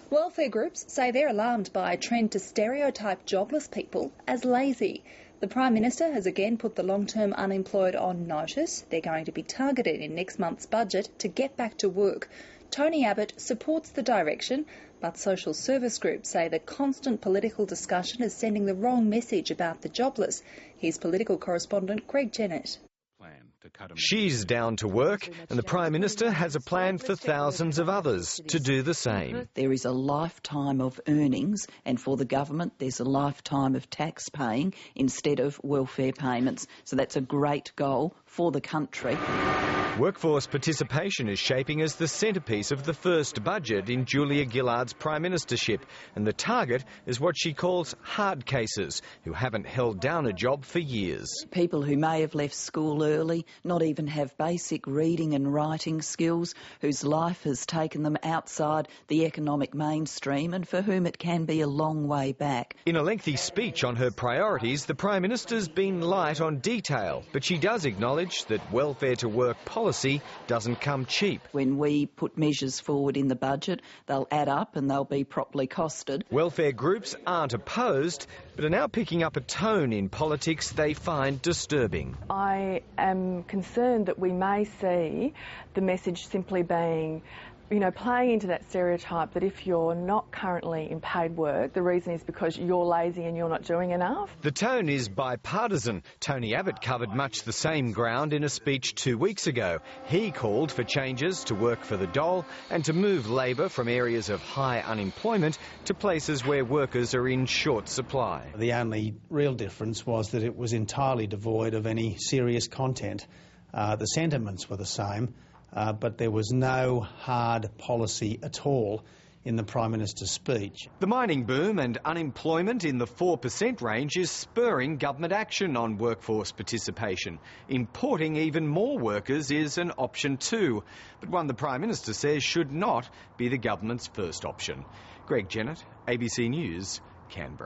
Welfare groups say they're alarmed by a trend to stereotype jobless people as lazy. The Prime Minister has again put the long-term unemployed on notice. They're going to be targeted in next month's budget to get back to work. Tony Abbott supports the direction, but social service groups say the constant political discussion is sending the wrong message about the jobless. Here's political correspondent Greg Jennett. She's down to work, and the Prime Minister has a plan for thousands of others to do the same. There is a lifetime of earnings, and for the government there's a lifetime of tax paying instead of welfare payments. So that's a great goal for the country. Workforce participation is shaping as the centrepiece of the first budget in Julia Gillard's Prime Ministership, and the target is what she calls hard cases, who haven't held down a job for years. People who may have left school early, not even have basic reading and writing skills, whose life has taken them outside the economic mainstream and for whom it can be a long way back. In a lengthy speech on her priorities, the Prime Minister's been light on detail, but she does acknowledge that welfare to work policy doesn't come cheap. When we put measures forward in the budget, they'll add up and they'll be properly costed. Welfare groups aren't opposed, but are now picking up a tone in politics they find disturbing. I am concerned that we may see the message simply being, playing into that stereotype that if you're not currently in paid work, the reason is because you're lazy and you're not doing enough. The tone is bipartisan. Tony Abbott covered much the same ground in a speech 2 weeks ago. He called for changes to work for the dole and to move labour from areas of high unemployment to places where workers are in short supply. The only real difference was that it was entirely devoid of any serious content. The sentiments were the same. But there was no hard policy at all in the Prime Minister's speech. The mining boom and unemployment in the 4% range is spurring government action on workforce participation. Importing even more workers is an option too, but one the Prime Minister says should not be the government's first option. Greg Jennett, ABC News, Canberra.